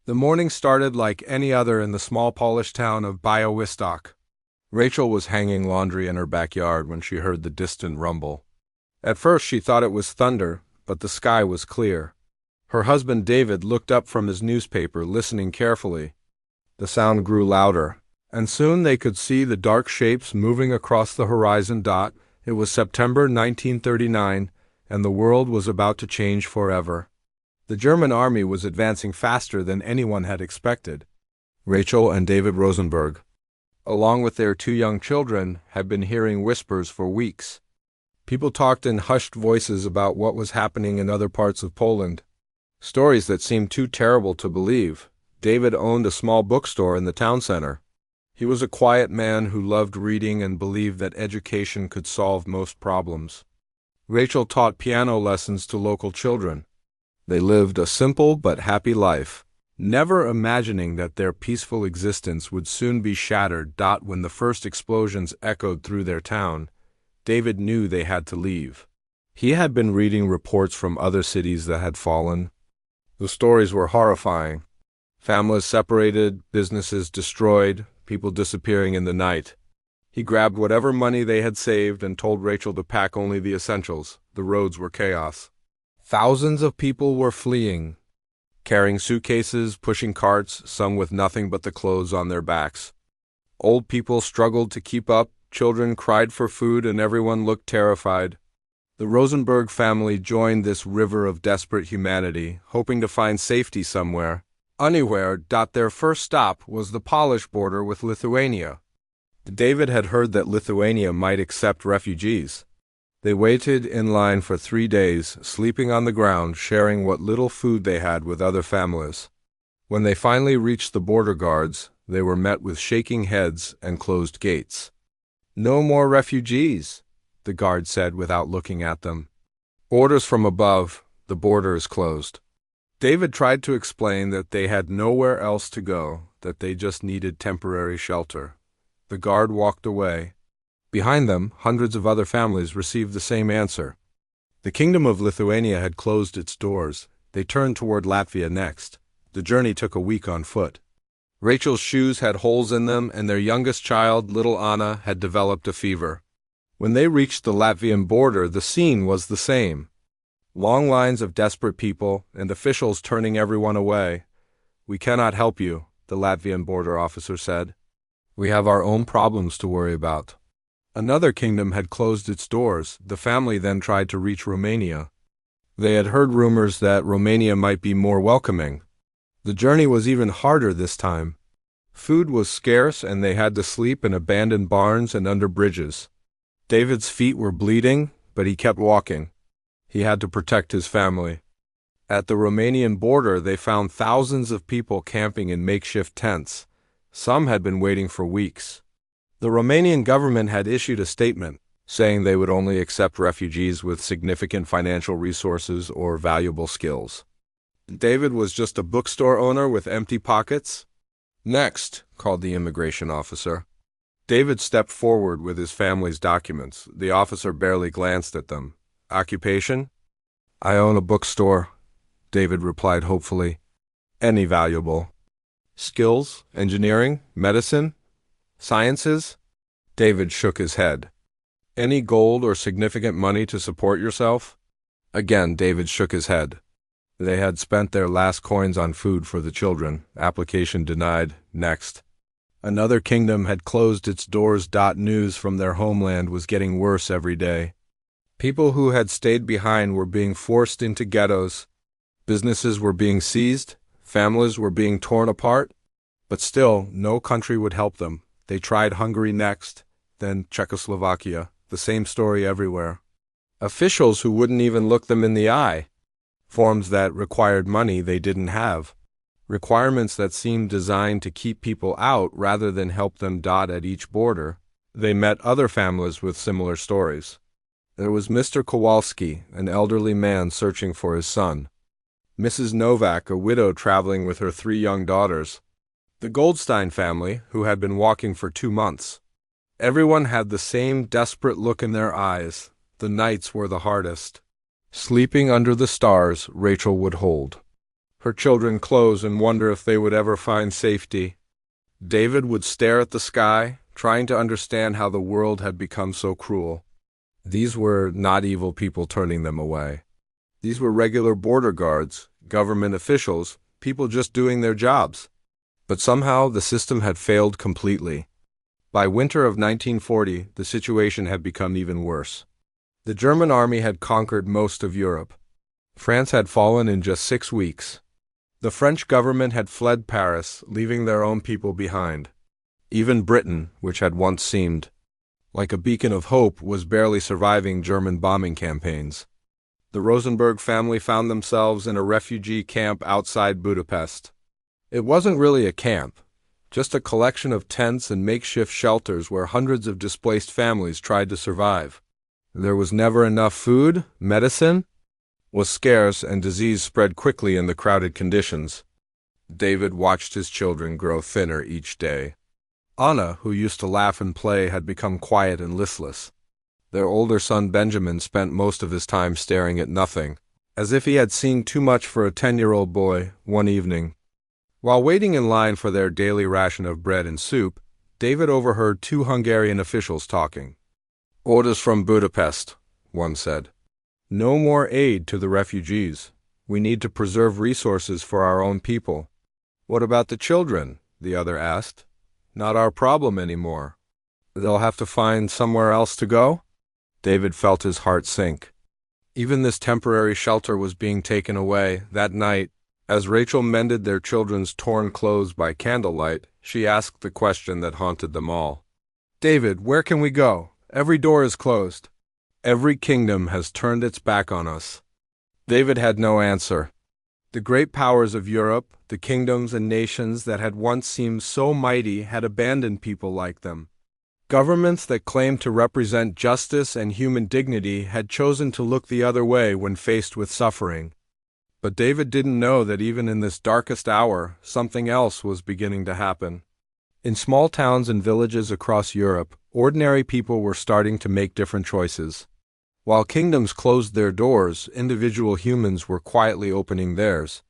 The morning started like any other in the small Polish town of Białystok. Rachel was hanging laundry in her backyard when she heard the distant rumble. At first she thought it was thunder, but the sky was clear. Her husband David looked up from his newspaper, listening carefully. The sound grew louder, and soon they could see the dark shapes moving across the horizon. It was September 1939, and the world was about to change forever. The German army was advancing faster than anyone had expected. Rachel and David Rosenberg, along with their two young children, had been hearing whispers for weeks. People talked in hushed voices about what was happening in other parts of Poland. Stories that seemed too terrible to believe. David owned a small bookstore in the town center. He was a quiet man who loved reading and believed that education could solve most problems. Rachel taught piano lessons to local children. They lived a simple but happy life, never imagining that their peaceful existence would soon be shattered. When the first explosions echoed through their town, David knew they had to leave. He had been reading reports from other cities that had fallen. The stories were horrifying. Families separated, businesses destroyed, people disappearing in the night. He grabbed whatever money they had saved and told Rachel to pack only the essentials. The roads were chaos. Thousands of people were fleeing, carrying suitcases, pushing carts, some with nothing but the clothes on their backs. Old people struggled to keep up, children cried for food, and everyone looked terrified. The Rosenberg family joined this river of desperate humanity, hoping to find safety somewhere. Anywhere. Their first stop was the Polish border with Lithuania. David had heard that Lithuania might accept refugees. They waited in line for 3 days, sleeping on the ground, sharing what little food they had with other families. When they finally reached the border guards, they were met with shaking heads and closed gates. "No more refugees," the guard said without looking at them. "Orders from above, the border is closed." David tried to explain that they had nowhere else to go, that they just needed temporary shelter. The guard walked away. Behind them, hundreds of other families received the same answer. The Kingdom of Lithuania had closed its doors. They turned toward Latvia next. The journey took a week on foot. Rachel's shoes had holes in them, and their youngest child, little Anna, had developed a fever. When they reached the Latvian border, the scene was the same. Long lines of desperate people, and officials turning everyone away. "We cannot help you," the Latvian border officer said. "We have our own problems to worry about." Another kingdom had closed its doors. The family then tried to reach Romania. They had heard rumors that Romania might be more welcoming. The journey was even harder this time. Food was scarce, and they had to sleep in abandoned barns and under bridges. David's feet were bleeding, but he kept walking. He had to protect his family. At the Romanian border, they found thousands of people camping in makeshift tents. Some had been waiting for weeks. The Romanian government had issued a statement saying they would only accept refugees with significant financial resources or valuable skills. David was just a bookstore owner with empty pockets. "Next," called the immigration officer. David stepped forward with his family's documents. The officer barely glanced at them. "Occupation?" "I own a bookstore," David replied hopefully. "Any valuable?" "Skills? Engineering? Medicine? Sciences?" David shook his head. "Any gold or significant money to support yourself?" Again, David shook his head. They had spent their last coins on food for the children. Application denied. Next. Another kingdom had closed its doors. News from their homeland was getting worse every day. People who had stayed behind were being forced into ghettos. Businesses were being seized. Families were being torn apart. But still, no country would help them. They tried Hungary next, then Czechoslovakia. The same story everywhere. Officials who wouldn't even look them in the eye. Forms that required money they didn't have. Requirements that seemed designed to keep people out rather than help them. At each border, they met other families with similar stories. There was Mr. Kowalski, an elderly man searching for his son. Mrs. Novak, a widow traveling with her 3 young daughters. The Goldstein family, who had been walking for 2 months. Everyone had the same desperate look in their eyes. The nights were the hardest. Sleeping under the stars, Rachel would hold. her children close and wonder if they would ever find safety. David would stare at the sky, trying to understand how the world had become so cruel. These were not evil people turning them away. These were regular border guards, government officials, people just doing their jobs. But somehow the system had failed completely. By winter of 1940, the situation had become even worse. The German army had conquered most of Europe. France had fallen in just 6 weeks. The French government had fled Paris, leaving their own people behind. Even Britain, which had once seemed like a beacon of hope, was barely surviving German bombing campaigns. The Rosenberg family found themselves in a refugee camp outside Budapest. It wasn't really a camp, just a collection of tents and makeshift shelters where hundreds of displaced families tried to survive. There was never enough food, medicine was scarce, and disease spread quickly in the crowded conditions. David watched his children grow thinner each day. Anna, who used to laugh and play, had become quiet and listless. Their older son Benjamin spent most of his time staring at nothing, as if he had seen too much for a 10-year-old boy. One evening, while waiting in line for their daily ration of bread and soup, David overheard 2 Hungarian officials talking. "Orders from Budapest," one said. "No more aid to the refugees. We need to preserve resources for our own people." "What about the children?" the other asked. "Not our problem anymore. They'll have to find somewhere else to go?" David felt his heart sink. Even this temporary shelter was being taken away. That night, as Rachel mended their children's torn clothes by candlelight, she asked the question that haunted them all. "David, where can we go? Every door is closed. Every kingdom has turned its back on us." David had no answer. The great powers of Europe, the kingdoms and nations that had once seemed so mighty, had abandoned people like them. Governments that claimed to represent justice and human dignity had chosen to look the other way when faced with suffering. But David didn't know that even in this darkest hour, something else was beginning to happen. In small towns and villages across Europe, ordinary people were starting to make different choices. While kingdoms closed their doors, individual humans were quietly opening theirs.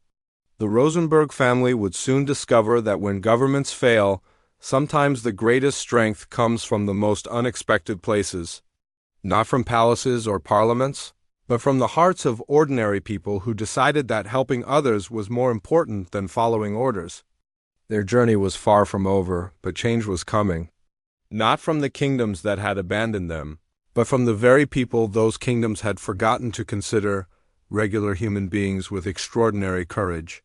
The Rosenberg family would soon discover that when governments fail, sometimes the greatest strength comes from the most unexpected places. Not from palaces or parliaments, but from the hearts of ordinary people who decided that helping others was more important than following orders. Their journey was far from over, but change was coming. Not from the kingdoms that had abandoned them, but from the very people those kingdoms had forgotten to consider regular human beings with extraordinary courage.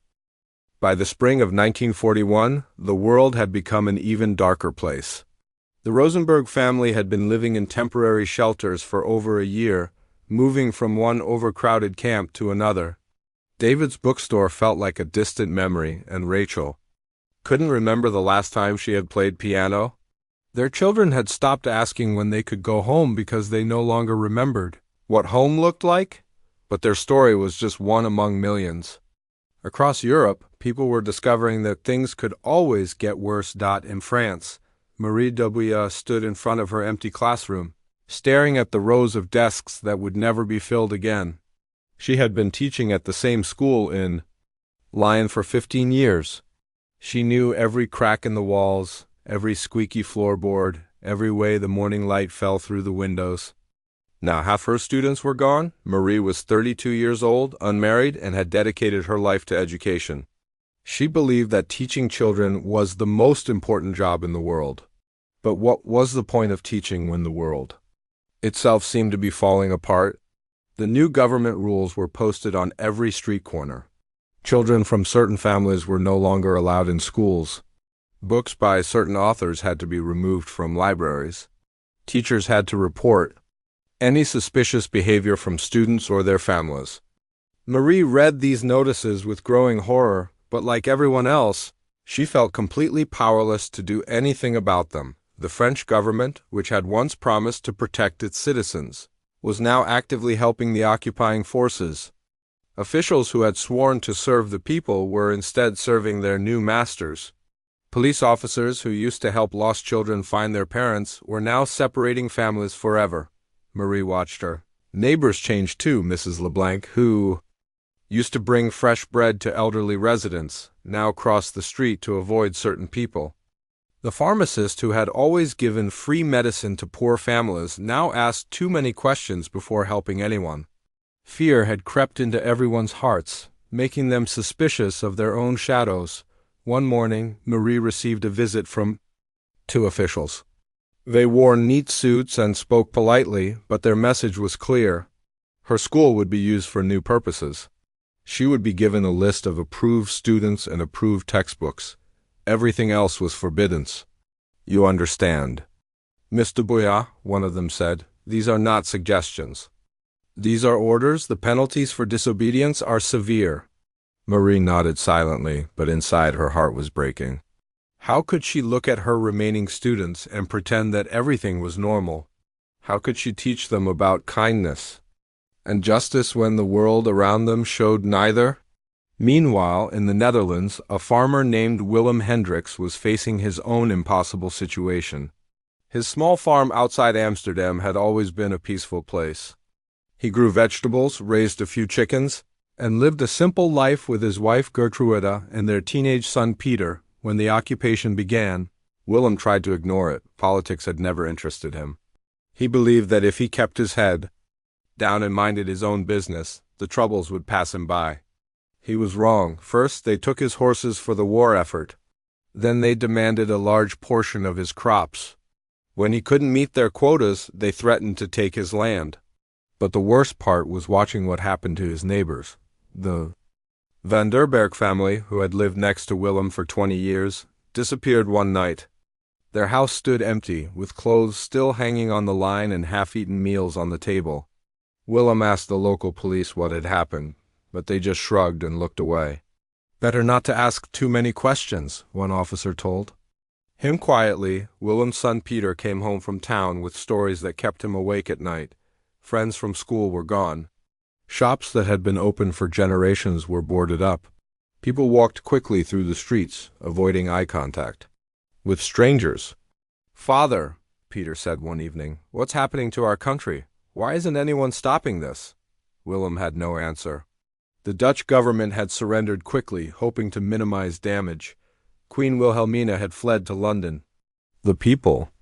By the spring of 1941, the world had become an even darker place. The Rosenberg family had been living in temporary shelters for over a year, moving from one overcrowded camp to another. David's bookstore felt like a distant memory, and Rachel couldn't remember the last time she had played piano. Their children had stopped asking when they could go home because they no longer remembered what home looked like, but their story was just one among millions. Across Europe, people were discovering that things could always get worse. In France, Marie W. stood in front of her empty classroom, staring at the rows of desks that would never be filled again. She had been teaching at the same school in Lyon for 15 years. She knew every crack in the walls, every squeaky floorboard, every way the morning light fell through the windows. Now half her students were gone. Marie was 32 years old, unmarried, and had dedicated her life to education. She believed that teaching children was the most important job in the world. But what was the point of teaching when the world itself seemed to be falling apart? The new government rules were posted on every street corner. Children from certain families were no longer allowed in schools. Books by certain authors had to be removed from libraries. Teachers had to report any suspicious behavior from students or their families. Marie read these notices with growing horror, but like everyone else, she felt completely powerless to do anything about them. The French government, which had once promised to protect its citizens, was now actively helping the occupying forces. Officials who had sworn to serve the people were instead serving their new masters. Police officers who used to help lost children find their parents were now separating families forever. Marie watched her neighbors change too. Mrs. LeBlanc, who used to bring fresh bread to elderly residents, now crossed the street to avoid certain people. The pharmacist who had always given free medicine to poor families now asked too many questions before helping anyone. Fear had crept into everyone's hearts, making them suspicious of their own shadows. One morning, Marie received a visit from two officials. They wore neat suits and spoke politely, but their message was clear. Her school would be used for new purposes. She would be given a list of approved students and approved textbooks. Everything else was forbidden. You understand. Mr. Bouya, one of them said, these are not suggestions. These are orders. The penalties for disobedience are severe. Marie nodded silently, but inside her heart was breaking. How could she look at her remaining students and pretend that everything was normal? How could she teach them about kindness and justice when the world around them showed neither? Meanwhile, in the Netherlands, a farmer named Willem Hendricks was facing his own impossible situation. His small farm outside Amsterdam had always been a peaceful place. He grew vegetables, raised a few chickens, and lived a simple life with his wife Gertruida and their teenage son Peter. When the occupation began, Willem tried to ignore it. Politics had never interested him. He believed that if he kept his head down and minded his own business, the troubles would pass him by. He was wrong. First, they took his horses for the war effort. Then they demanded a large portion of his crops. When he couldn't meet their quotas, they threatened to take his land. But the worst part was watching what happened to his neighbors. The Van der Berg family, who had lived next to Willem for 20 years, disappeared one night. Their house stood empty, with clothes still hanging on the line and half-eaten meals on the table. Willem asked the local police what had happened, but they just shrugged and looked away. Better not to ask too many questions, one officer told him quietly. Willem's son Peter came home from town with stories that kept him awake at night. Friends from school were gone. Shops that had been open for generations were boarded up. People walked quickly through the streets, avoiding eye contact with strangers. "Father," Peter said one evening, "what's happening to our country? Why isn't anyone stopping this?" Willem had no answer. The Dutch government had surrendered quickly, hoping to minimize damage. Queen Wilhelmina had fled to London. The people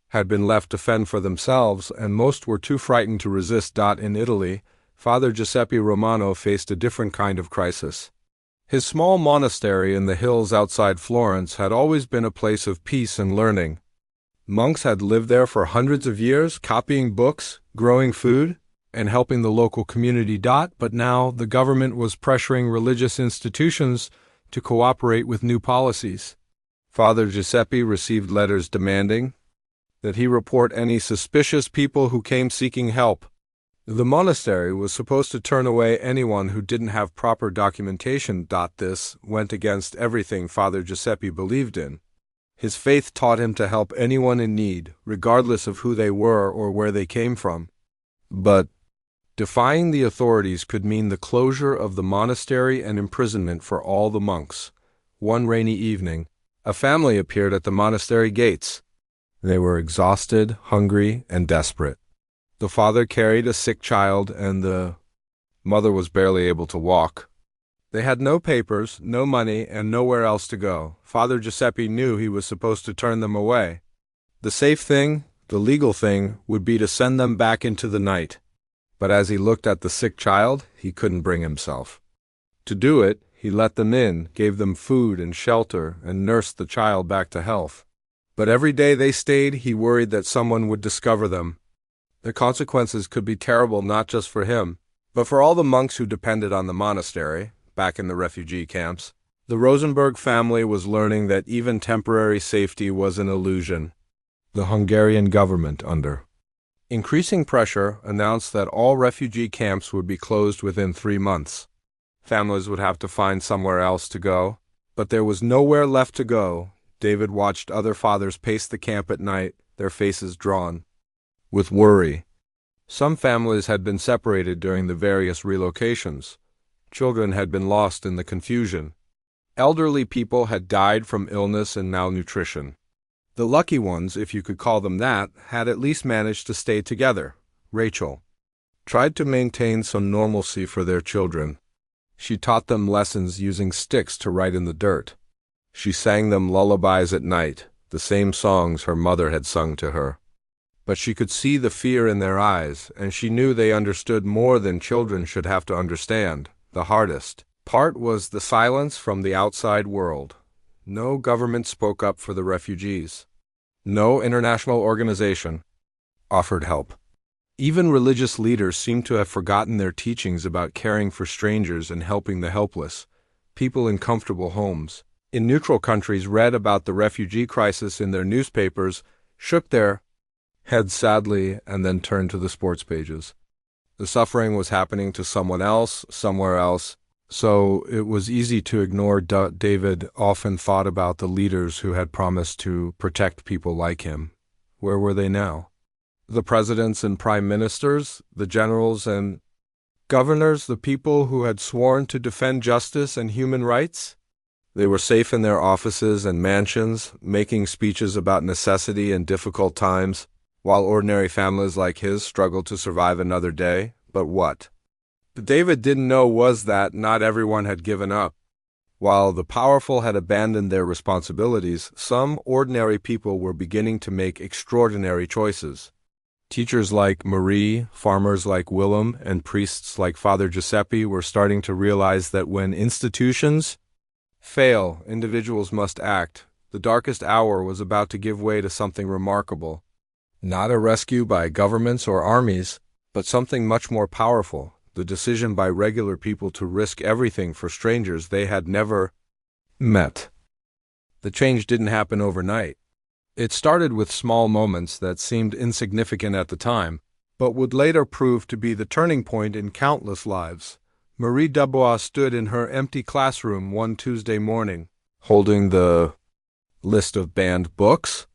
had been left to fend for themselves, and most were too frightened to resist. In Italy, Father Giuseppe Romano faced a different kind of crisis. His small monastery in the hills outside Florence had always been a place of peace and learning. Monks had lived there for hundreds of years, copying books, growing food, and helping the local community. But now the government was pressuring religious institutions to cooperate with new policies. Father Giuseppe received letters demanding that he report any suspicious people who came seeking help. The monastery was supposed to turn away anyone who didn't have proper documentation. This went against everything Father Giuseppe believed in. His faith taught him to help anyone in need, regardless of who they were or where they came from. But defying the authorities could mean the closure of the monastery and imprisonment for all the monks. One rainy evening, a family appeared at the monastery gates. They were exhausted, hungry, and desperate. The father carried a sick child, and the mother was barely able to walk. They had no papers, no money, and nowhere else to go. Father Giuseppe knew he was supposed to turn them away. The safe thing, the legal thing, would be to send them back into the night. But as he looked at the sick child, he couldn't bring himself to do it. He let them in, gave them food and shelter, and nursed the child back to health. But every day they stayed, he worried that someone would discover them. The consequences could be terrible, not just for him, but for all the monks who depended on the monastery, back in the refugee camps. The Rosenberg family was learning that even temporary safety was an illusion. The Hungarian government, under increasing pressure, announced that all refugee camps would be closed within 3 months. Families would have to find somewhere else to go, but there was nowhere left to go. David watched other fathers pace the camp at night, their faces drawn with worry. Some families had been separated during the various relocations. Children had been lost in the confusion. Elderly people had died from illness and malnutrition. The lucky ones, if you could call them that, had at least managed to stay together. Rachel tried to maintain some normalcy for their children. She taught them lessons using sticks to write in the dirt. She sang them lullabies at night, the same songs her mother had sung to her. But she could see the fear in their eyes, and she knew they understood more than children should have to understand. The hardest part was the silence from the outside world. No government spoke up for the refugees. No international organization offered help. Even religious leaders seemed to have forgotten their teachings about caring for strangers and helping the helpless. People in comfortable homes, in neutral countries, read about the refugee crisis in their newspapers, shook their heads sadly, and then turned to the sports pages. The suffering was happening to someone else, somewhere else, so it was easy to ignore. David often thought about the leaders who had promised to protect people like him. Where were they now? The presidents and prime ministers, the generals and governors, the people who had sworn to defend justice and human rights? They were safe in their offices and mansions, making speeches about necessity and difficult times, while ordinary families like his struggled to survive another day. But what David didn't know was that not everyone had given up. While the powerful had abandoned their responsibilities, some ordinary people were beginning to make extraordinary choices. Teachers like Marie, farmers like Willem, and priests like Father Giuseppe were starting to realize that when institutions fail, individuals must act. The darkest hour was about to give way to something remarkable. Not a rescue by governments or armies, but something much more powerful, the decision by regular people to risk everything for strangers they had never met. The change didn't happen overnight. It started with small moments that seemed insignificant at the time, but would later prove to be the turning point in countless lives. Marie Dubois stood in her empty classroom one Tuesday morning, holding the list of banned books.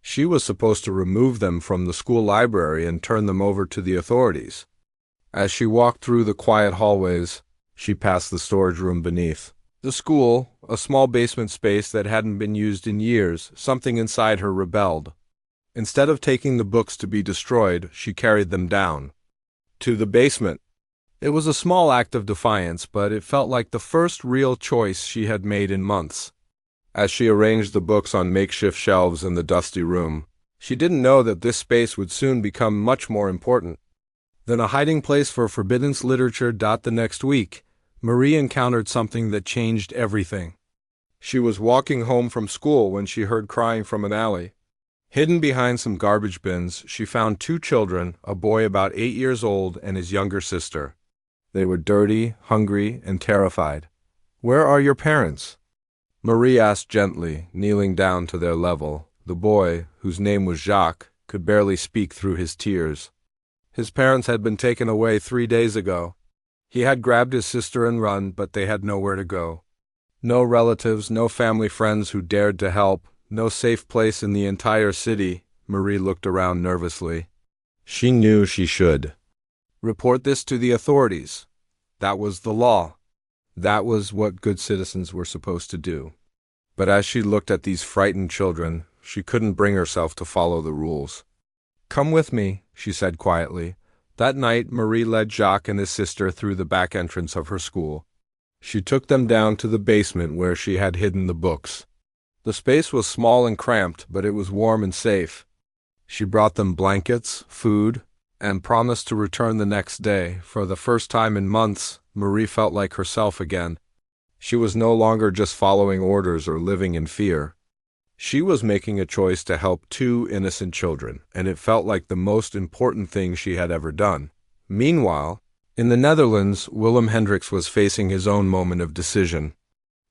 She was supposed to remove them from the school library and turn them over to the authorities. As she walked through the quiet hallways, she passed the storage room beneath the school, a small basement space that hadn't been used in years. Something inside her rebelled. Instead of taking the books to be destroyed, she carried them down to the basement. It was a small act of defiance, but it felt like the first real choice she had made in months. As she arranged the books on makeshift shelves in the dusty room, she didn't know that this space would soon become much more important than a hiding place for forbidden literature. The next week, Marie encountered something that changed everything. She was walking home from school when she heard crying from an alley. Hidden behind some garbage bins, she found two children, a boy about 8 years old and his younger sister. They were dirty, hungry, and terrified. "Where are your parents?" Marie asked gently, kneeling down to their level. The boy, whose name was Jacques, could barely speak through his tears. His parents had been taken away 3 days ago. He had grabbed his sister and run, but they had nowhere to go. No relatives, no family friends who dared to help, no safe place in the entire city. Marie looked around nervously. She knew she should report this to the authorities. That was the law. That was what good citizens were supposed to do. But as she looked at these frightened children, she couldn't bring herself to follow the rules. "Come with me," she said quietly. That night, Marie led Jacques and his sister through the back entrance of her school. She took them down to the basement where she had hidden the books. The space was small and cramped, but it was warm and safe. She brought them blankets, food, and promised to return the next day. For the first time in months, Marie felt like herself again. She was no longer just following orders or living in fear. She was making a choice to help two innocent children, and it felt like the most important thing she had ever done. Meanwhile, in the Netherlands, Willem Hendricks was facing his own moment of decision.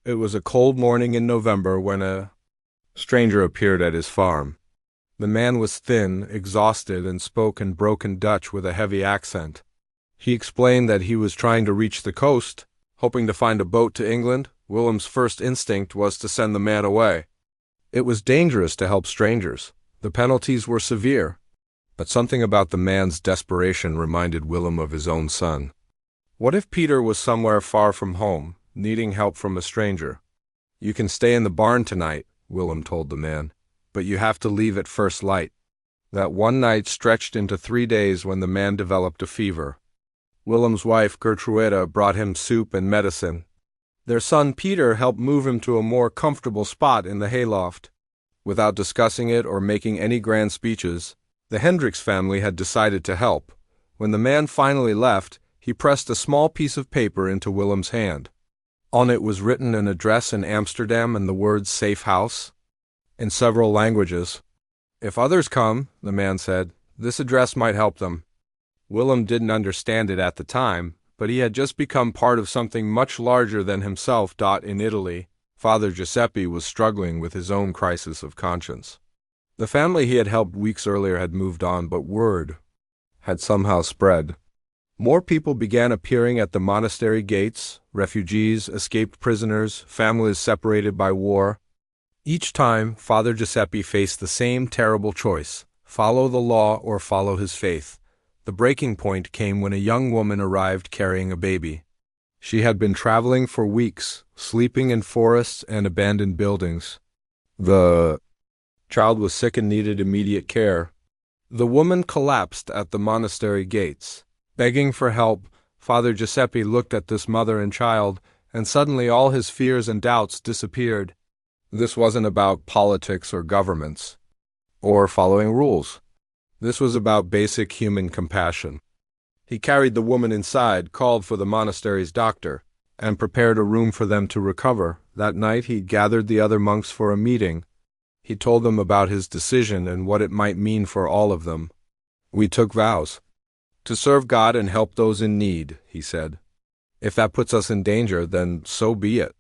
It was a cold morning in November when a stranger appeared at his farm. The man was thin, exhausted, and spoke in broken Dutch with a heavy accent. He explained that he was trying to reach the coast, hoping to find a boat to England. Willem's first instinct was to send the man away. It was dangerous to help strangers. The penalties were severe. But something about the man's desperation reminded Willem of his own son. What if Peter was somewhere far from home, needing help from a stranger? "You can stay in the barn tonight," Willem told the man, "but you have to leave at first light." That one night stretched into 3 days when the man developed a fever. Willem's wife, Gertruida, brought him soup and medicine. Their son Peter helped move him to a more comfortable spot in the hayloft. Without discussing it or making any grand speeches, the Hendricks family had decided to help. When the man finally left, he pressed a small piece of paper into Willem's hand. On it was written an address in Amsterdam and the words "safe house" in several languages. "If others come," the man said, "this address might help them." Willem didn't understand it at the time, but he had just become part of something much larger than himself. In Italy, Father Giuseppe was struggling with his own crisis of conscience. The family he had helped weeks earlier had moved on, but word had somehow spread. More people began appearing at the monastery gates: refugees, escaped prisoners, families separated by war. Each time, Father Giuseppe faced the same terrible choice: follow the law or follow his faith. The breaking point came when a young woman arrived carrying a baby. She had been traveling for weeks, sleeping in forests and abandoned buildings. The child was sick and needed immediate care. The woman collapsed at the monastery gates. Begging for help, Father Giuseppe looked at this mother and child, and suddenly all his fears and doubts disappeared. This wasn't about politics or governments, or following rules. This was about basic human compassion. He carried the woman inside, called for the monastery's doctor, and prepared a room for them to recover. That night he gathered the other monks for a meeting. He told them about his decision and what it might mean for all of them. "We took vows to serve God and help those in need," he said. "If that puts us in danger, then so be it.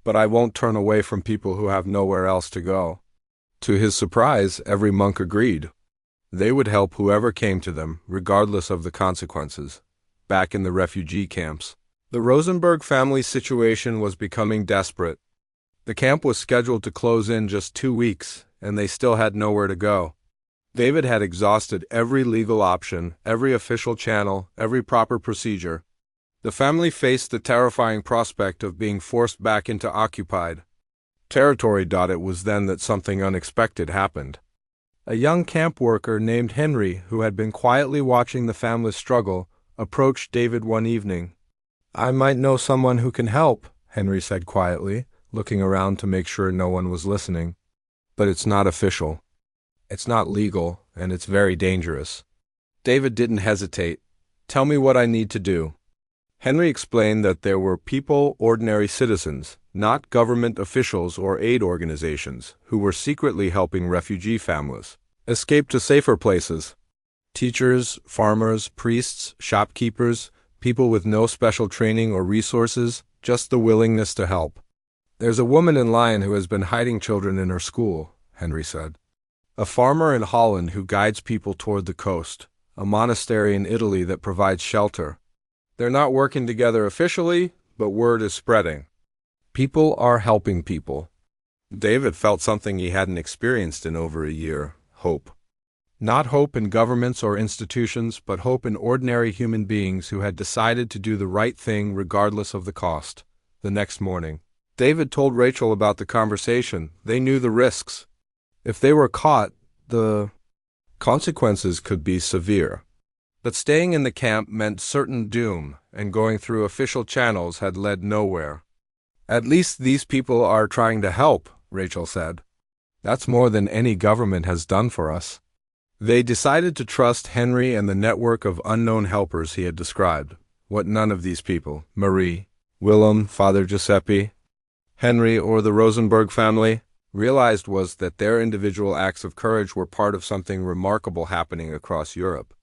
But I won't turn away from people who have nowhere else to go." To his surprise, every monk agreed. They would help whoever came to them, regardless of the consequences. Back in the refugee camps, the Rosenberg family's situation was becoming desperate. The camp was scheduled to close in just 2 weeks, and they still had nowhere to go. David had exhausted every legal option, every official channel, every proper procedure. The family faced the terrifying prospect of being forced back into occupied territory. It was then that something unexpected happened. A young camp worker named Henry, who had been quietly watching the family's struggle, approached David one evening. "I might know someone who can help," Henry said quietly, looking around to make sure no one was listening. "But it's not official. It's not legal, and it's very dangerous." David didn't hesitate. "Tell me what I need to do." Henry explained that there were people, ordinary citizens, not government officials or aid organizations, who were secretly helping refugee families escape to safer places. Teachers, farmers, priests, shopkeepers, people with no special training or resources, just the willingness to help. "There's a woman in Lyon who has been hiding children in her school," Henry said. "A farmer in Holland who guides people toward the coast. A monastery in Italy that provides shelter. They're not working together officially, but word is spreading. People are helping people." David felt something he hadn't experienced in over a year: hope. Not hope in governments or institutions, but hope in ordinary human beings who had decided to do the right thing regardless of the cost. The next morning, David told Rachel about the conversation. They knew the risks. If they were caught, the consequences could be severe. But staying in the camp meant certain doom, and going through official channels had led nowhere. "At least these people are trying to help," Rachel said. "That's more than any government has done for us." They decided to trust Henry and the network of unknown helpers he had described. What none of these people, Marie, Willem, Father Giuseppe, Henry, or the Rosenberg family, realized was that their individual acts of courage were part of something remarkable happening across Europe.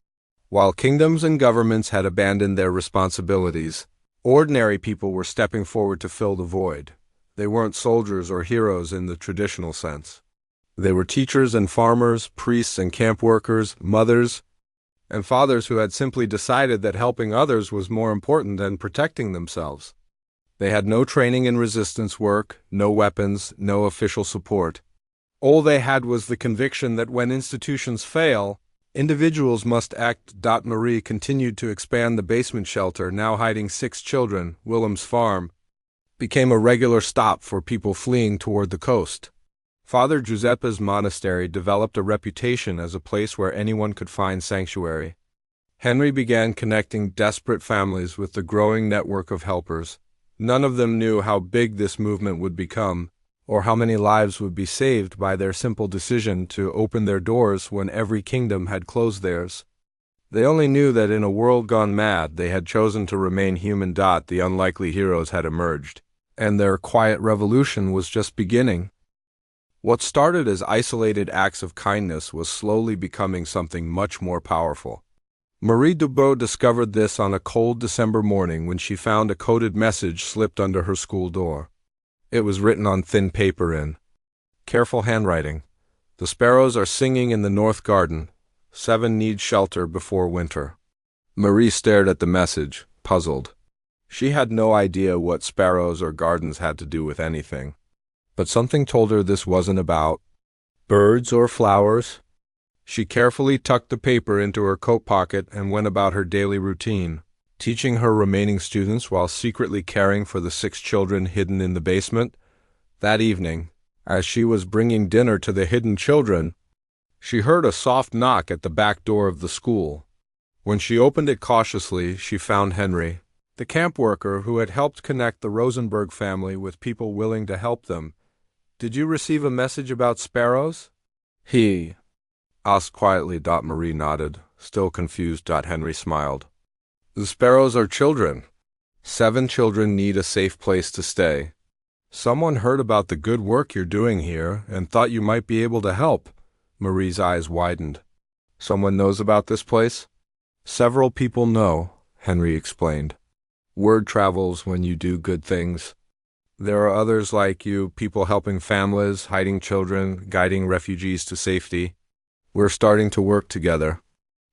While kingdoms and governments had abandoned their responsibilities, ordinary people were stepping forward to fill the void. They weren't soldiers or heroes in the traditional sense. They were teachers and farmers, priests and camp workers, mothers and fathers who had simply decided that helping others was more important than protecting themselves. They had no training in resistance work, no weapons, no official support. All they had was the conviction that when institutions fail, individuals must act. Marie continued to expand the basement shelter, now hiding 6 children. Willem's farm became a regular stop for people fleeing toward the coast. Father Giuseppe's monastery developed a reputation as a place where anyone could find sanctuary. Henry began connecting desperate families with the growing network of helpers. None of them knew how big this movement would become, or how many lives would be saved by their simple decision to open their doors when every kingdom had closed theirs. They only knew that in a world gone mad, they had chosen to remain human. The unlikely heroes had emerged, and their quiet revolution was just beginning. What started as isolated acts of kindness was slowly becoming something much more powerful. Marie Dubois discovered this on a cold December morning when she found a coded message slipped under her school door. It was written on thin paper in careful handwriting. "The sparrows are singing in the north garden. 7 need shelter before winter." Marie stared at the message, puzzled. She had no idea what sparrows or gardens had to do with anything. But something told her this wasn't about birds or flowers. She carefully tucked the paper into her coat pocket and went about her daily routine, teaching her remaining students while secretly caring for the 6 children hidden in the basement. That evening, as she was bringing dinner to the hidden children, she heard a soft knock at the back door of the school. When she opened it cautiously, she found Henry, the camp worker who had helped connect the Rosenberg family with people willing to help them. "Did you receive a message about sparrows?" He asked quietly. Marie nodded, still confused. Henry smiled. "The sparrows are children. 7 children need a safe place to stay. Someone heard about the good work you're doing here and thought you might be able to help." Marie's eyes widened. "Someone knows about this place?" "Several people know," Henry explained. "Word travels when you do good things. There are others like you, people helping families, hiding children, guiding refugees to safety. We're starting to work together."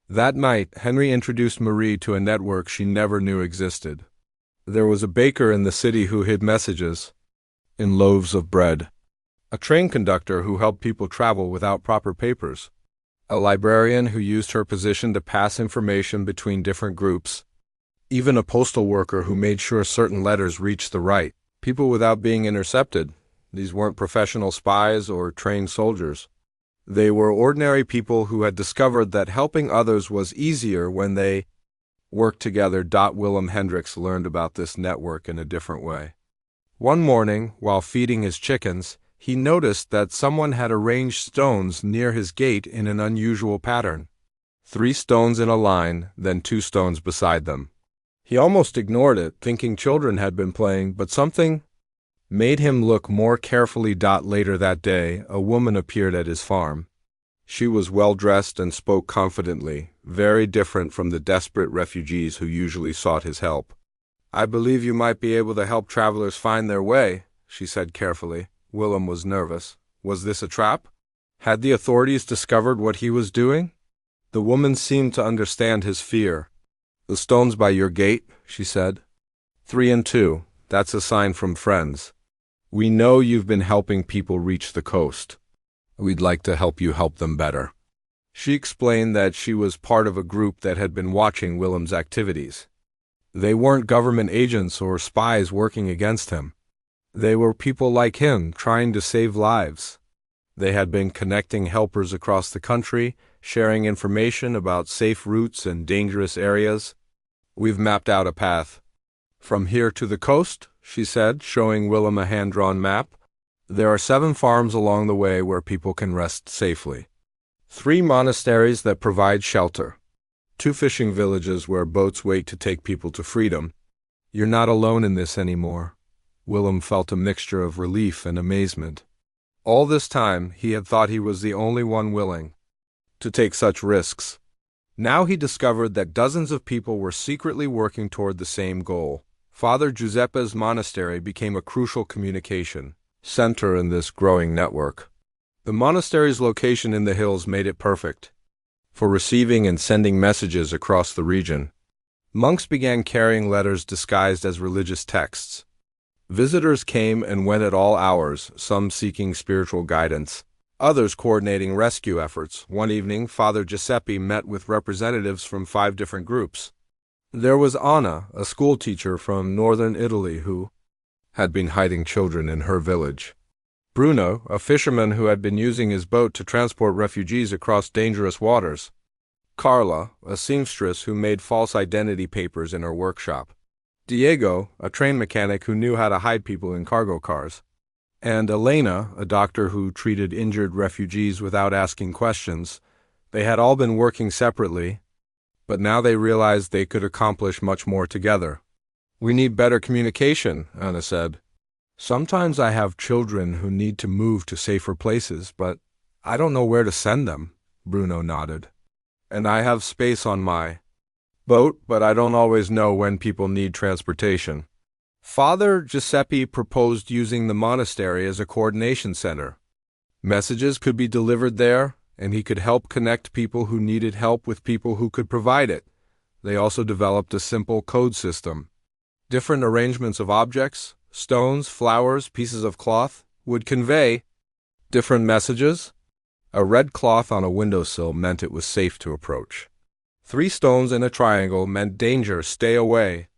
That night, Henry introduced Marie to a network she never knew existed. There was a baker in the city who hid messages in loaves of bread, a train conductor who helped people travel without proper papers, a librarian who used her position to pass information between different groups, even a postal worker who made sure certain letters reached the right people without being intercepted. These weren't professional spies or trained soldiers. They were ordinary people who had discovered that helping others was easier when they worked together. Willem Hendricks learned about this network in a different way. One morning, while feeding his chickens, he noticed that someone had arranged stones near his gate in an unusual pattern. 3 stones in a line, then 2 stones beside them. He almost ignored it, thinking children had been playing, but something made him look more carefully. Later that day, a woman appeared at his farm. She was well-dressed and spoke confidently, very different from the desperate refugees who usually sought his help. "I believe you might be able to help travelers find their way," she said carefully. Willem was nervous. Was this a trap? Had the authorities discovered what he was doing? The woman seemed to understand his fear. "The stones by your gate," she said. 3 and 2. That's a sign from friends. We know you've been helping people reach the coast. We'd like to help you help them better." She explained that she was part of a group that had been watching Willem's activities. They weren't government agents or spies working against him. They were people like him trying to save lives. They had been connecting helpers across the country, sharing information about safe routes and dangerous areas. "We've mapped out a path from here to the coast," she said, showing Willem a hand-drawn map. "There are 7 farms along the way where people can rest safely. 3 monasteries that provide shelter. 2 fishing villages where boats wait to take people to freedom. You're not alone in this anymore." Willem felt a mixture of relief and amazement. All this time, he had thought he was the only one willing to take such risks. Now he discovered that dozens of people were secretly working toward the same goal. Father Giuseppe's monastery became a crucial communication center in this growing network. The monastery's location in the hills made it perfect for receiving and sending messages across the region. Monks began carrying letters disguised as religious texts. Visitors came and went at all hours, some seeking spiritual guidance, others coordinating rescue efforts. One evening, Father Giuseppe met with representatives from 5 different groups. There was Anna, a schoolteacher from northern Italy who had been hiding children in her village. Bruno, a fisherman who had been using his boat to transport refugees across dangerous waters. Carla, a seamstress who made false identity papers in her workshop. Diego, a train mechanic who knew how to hide people in cargo cars. And Elena, a doctor who treated injured refugees without asking questions. They had all been working separately, but now they realized they could accomplish much more together. "We need better communication," Anna said. "Sometimes I have children who need to move to safer places, but I don't know where to send them," Bruno nodded. "And I have space on my boat, but I don't always know when people need transportation." Father Giuseppe proposed using the monastery as a coordination center. Messages could be delivered there, and he could help connect people who needed help with people who could provide it. They also developed a simple code system. Different arrangements of objects, stones, flowers, pieces of cloth, would convey different messages. A red cloth on a windowsill meant it was safe to approach. 3 stones in a triangle meant danger, stay away.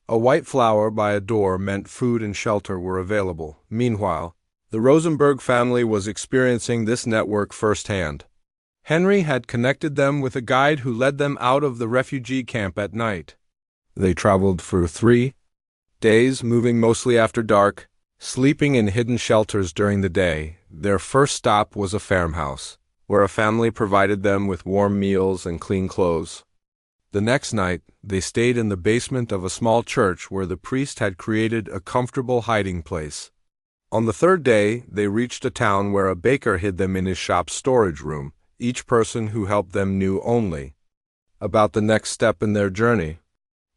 A white flower by a door meant food and shelter were available. Meanwhile, the Rosenberg family was experiencing this network firsthand. Henry had connected them with a guide who led them out of the refugee camp at night. They traveled for 3 days, moving mostly after dark, sleeping in hidden shelters during the day. Their first stop was a farmhouse, where a family provided them with warm meals and clean clothes. The next night, they stayed in the basement of a small church where the priest had created a comfortable hiding place. On the 3rd day, they reached a town where a baker hid them in his shop's storage room. Each person who helped them knew only about the next step in their journey.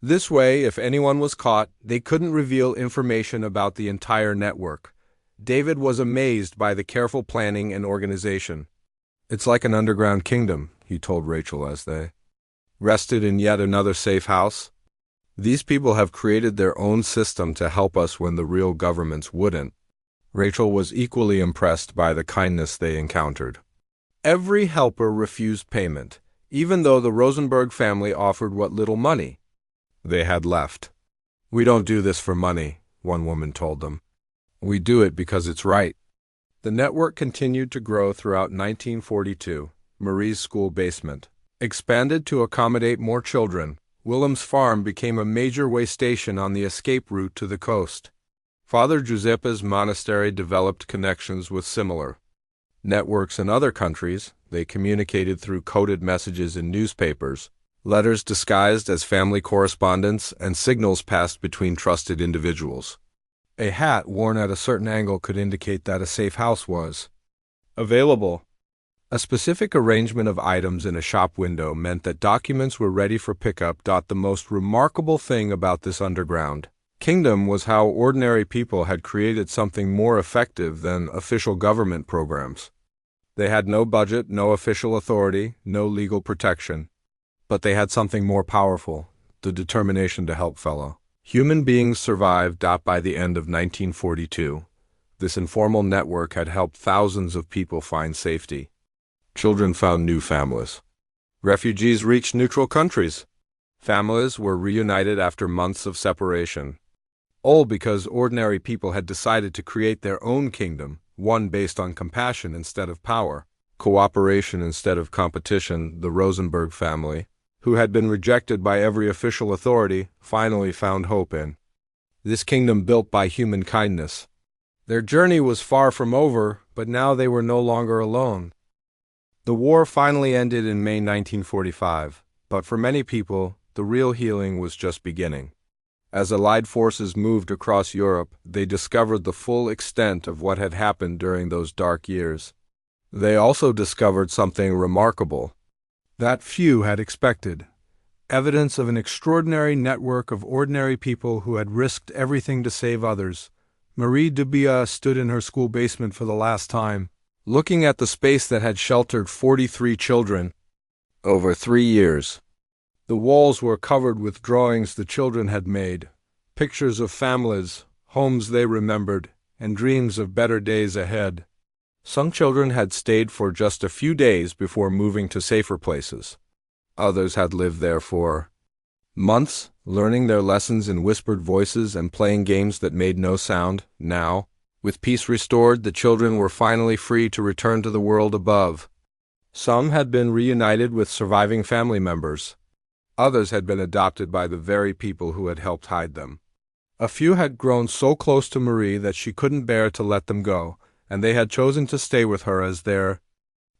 This way, if anyone was caught, they couldn't reveal information about the entire network. David was amazed by the careful planning and organization. "It's like an underground kingdom," he told Rachel as they rested in yet another safe house. "These people have created their own system to help us when the real governments wouldn't." Rachel was equally impressed by the kindness they encountered. Every helper refused payment, even though the Rosenberg family offered what little money they had left. "We don't do this for money," one woman told them. "We do it because it's right." The network continued to grow throughout 1942. Marie's school basement expanded to accommodate more children. Willem's farm became a major way station on the escape route to the coast. Father Giuseppe's monastery developed connections with similar networks in other countries. They communicated through coded messages in newspapers, letters disguised as family correspondence, and signals passed between trusted individuals. A hat worn at a certain angle could indicate that a safe house was available. A specific arrangement of items in a shop window meant that documents were ready for pickup. The most remarkable thing about this underground kingdom was how ordinary people had created something more effective than official government programs. They had no budget, no official authority, no legal protection. But they had something more powerful, the determination to help fellow human beings survive. By the end of 1942, this informal network had helped thousands of people find safety. Children found new families. Refugees reached neutral countries. Families were reunited after months of separation. All because ordinary people had decided to create their own kingdom, one based on compassion instead of power, cooperation instead of competition. The Rosenberg family, who had been rejected by every official authority, finally found hope in this kingdom built by human kindness. Their journey was far from over, but now they were no longer alone. The war finally ended in May 1945, but for many people, the real healing was just beginning. As Allied forces moved across Europe, they discovered the full extent of what had happened during those dark years. They also discovered something remarkable that few had expected: evidence of an extraordinary network of ordinary people who had risked everything to save others. Marie Dubia stood in her school basement for the last time, looking at the space that had sheltered 43 children over 3 years. The walls were covered with drawings the children had made, pictures of families, homes they remembered, and dreams of better days ahead. Some children had stayed for just a few days before moving to safer places. Others had lived there for months, learning their lessons in whispered voices and playing games that made no sound. Now, with peace restored, the children were finally free to return to the world above. Some had been reunited with surviving family members. Others had been adopted by the very people who had helped hide them. A few had grown so close to Marie that she couldn't bear to let them go, and they had chosen to stay with her as their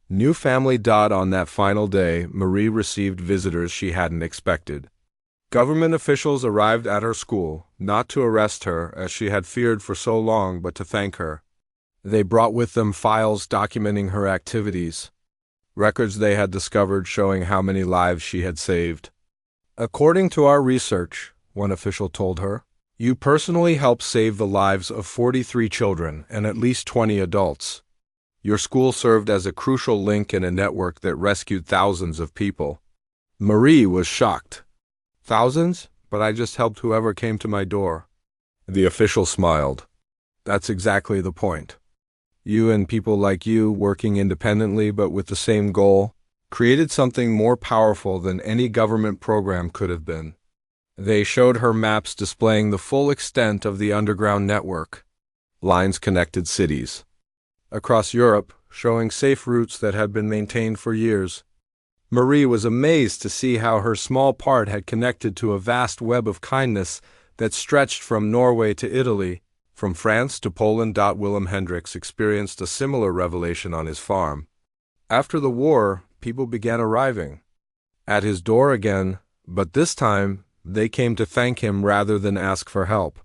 new family. On that final day, Marie received visitors she hadn't expected. Government officials arrived at her school, not to arrest her, as she had feared for so long, but to thank her. They brought with them files documenting her activities, records they had discovered showing how many lives she had saved. "According to our research," one official told her, "you personally helped save the lives of 43 children and at least 20 adults. Your school served as a crucial link in a network that rescued thousands of people." Marie was shocked. "Thousands? But I just helped whoever came to my door." The official smiled. "That's exactly the point. You and people like you, working independently but with the same goal, created something more powerful than any government program could have been." They showed her maps displaying the full extent of the underground network. Lines connected cities across Europe, showing safe routes that had been maintained for years. Marie was amazed to see how her small part had connected to a vast web of kindness that stretched from Norway to Italy, from France to Poland. Willem Hendricks experienced a similar revelation on his farm. After the war, people began arriving at his door again, but this time they came to thank him rather than ask for help.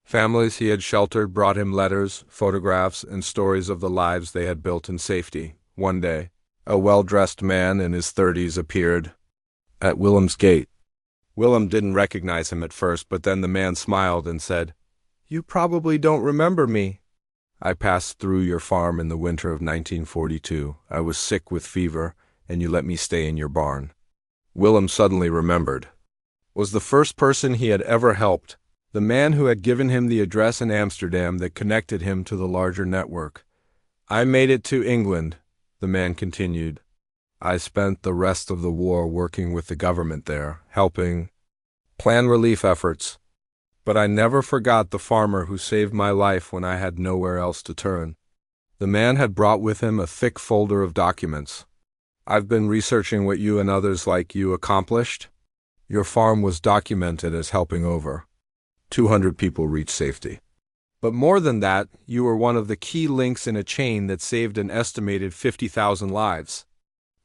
Families he had sheltered brought him letters, photographs, and stories of the lives they had built in safety. One day, a well-dressed man in his 30s appeared at Willem's gate. Willem didn't recognize him at first, but then the man smiled and said, "You probably don't remember me. I passed through your farm in the winter of 1942. I was sick with fever, and you let me stay in your barn." Willem suddenly remembered. Was the first person he had ever helped, the man who had given him the address in Amsterdam that connected him to the larger network. "I made it to England," the man continued. "I spent the rest of the war working with the government there, helping plan relief efforts. But I never forgot the farmer who saved my life when I had nowhere else to turn." The man had brought with him a thick folder of documents. "I've been researching what you and others like you accomplished. Your farm was documented as helping over 200 people reach safety. But more than that, you were one of the key links in a chain that saved an estimated 50,000 lives."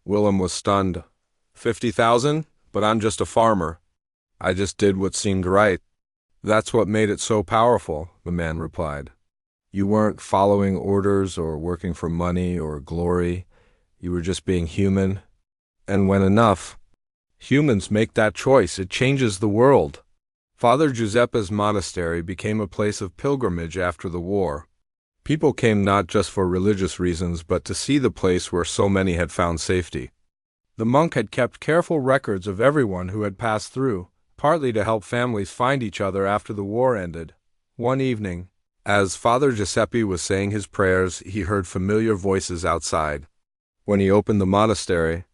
Willem was stunned. 50,000? But I'm just a farmer. I just did what seemed right." "That's what made it so powerful," the man replied. "You weren't following orders or working for money or glory. You were just being human. And when enough humans make that choice, it changes the world." Father Giuseppe's monastery became a place of pilgrimage after the war. People came not just for religious reasons, but to see the place where so many had found safety. The monk had kept careful records of everyone who had passed through, partly to help families find each other after the war ended. One evening, as Father Giuseppe was saying his prayers, he heard familiar voices outside. When he opened the monastery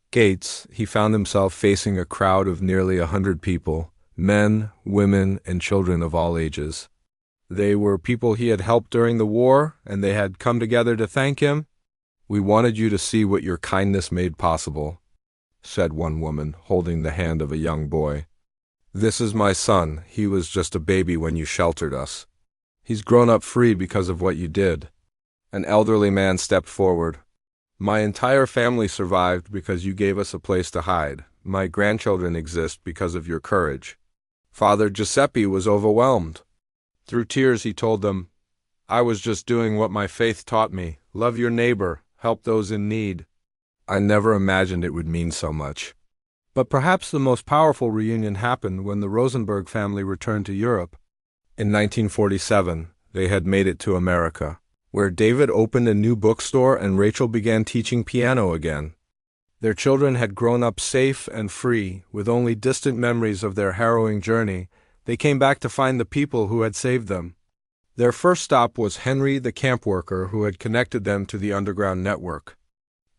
gates, he found himself facing a crowd of nearly 100 people, men, women, and children of all ages. They were people he had helped during the war, and they had come together to thank him. "We wanted you to see what your kindness made possible," said one woman, holding the hand of a young boy. "This is my son. He was just a baby when you sheltered us. He's grown up free because of what you did." An elderly man stepped forward. "My entire family survived because you gave us a place to hide. My grandchildren exist because of your courage." Father Giuseppe was overwhelmed. Through tears he told them, "I was just doing what my faith taught me. Love your neighbor, help those in need. I never imagined it would mean so much." But perhaps the most powerful reunion happened when the Rosenberg family returned to Europe. In 1947, they had made it to America, where David opened a new bookstore and Rachel began teaching piano again. Their children had grown up safe and free, with only distant memories of their harrowing journey. They came back to find the people who had saved them. Their first stop was Henry, the camp worker who had connected them to the underground network.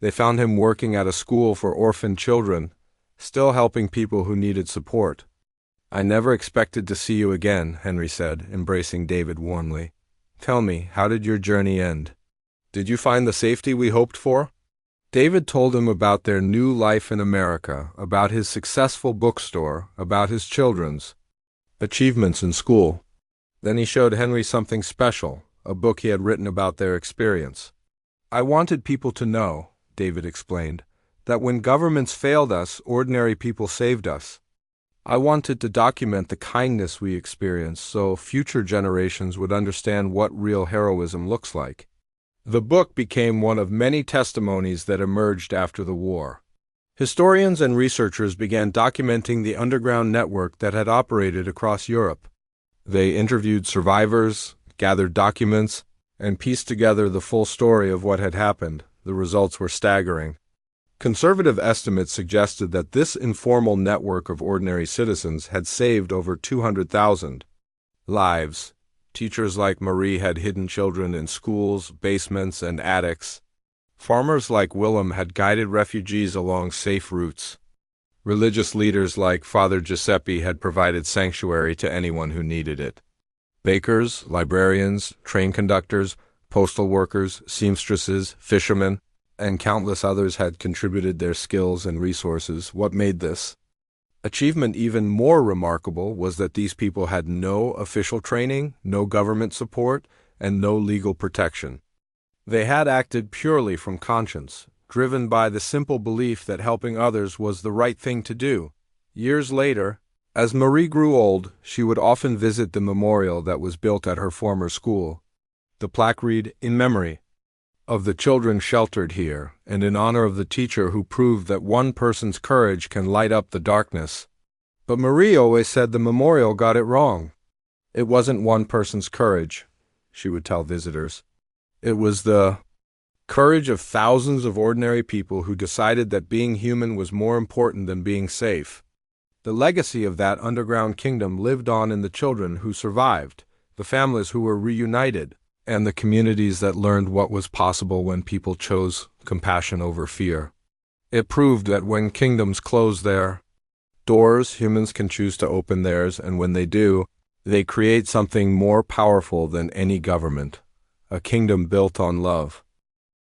They found him working at a school for orphaned children, still helping people who needed support. "I never expected to see you again," Henry said, embracing David warmly. "Tell me, how did your journey end? Did you find the safety we hoped for?" David told him about their new life in America, about his successful bookstore, about his children's achievements in school. Then he showed Henry something special, a book he had written about their experience. "I wanted people to know," David explained, "that when governments failed us, ordinary people saved us. I wanted to document the kindness we experienced so future generations would understand what real heroism looks like." The book became one of many testimonies that emerged after the war. Historians and researchers began documenting the underground network that had operated across Europe. They interviewed survivors, gathered documents, and pieced together the full story of what had happened. The results were staggering. Conservative estimates suggested that this informal network of ordinary citizens had saved over 200,000 lives. Teachers like Marie had hidden children in schools, basements, and attics. Farmers like Willem had guided refugees along safe routes. Religious leaders like Father Giuseppe had provided sanctuary to anyone who needed it. Bakers, librarians, train conductors, postal workers, seamstresses, fishermen, and countless others had contributed their skills and resources. What made this achievement even more remarkable was that these people had no official training, no government support, and no legal protection. They had acted purely from conscience, driven by the simple belief that helping others was the right thing to do. Years later, as Marie grew old, she would often visit the memorial that was built at her former school. The plaque read, "In memory of the children sheltered here, and in honor of the teacher who proved that one person's courage can light up the darkness." But Marie always said the memorial got it wrong. It wasn't one person's courage, she would tell visitors. It was the courage of thousands of ordinary people who decided that being human was more important than being safe. The legacy of that underground kingdom lived on in the children who survived, the families who were reunited, and the communities that learned what was possible when people chose compassion over fear. It proved that when kingdoms close their doors, humans can choose to open theirs, and when they do, they create something more powerful than any government, a kingdom built on love.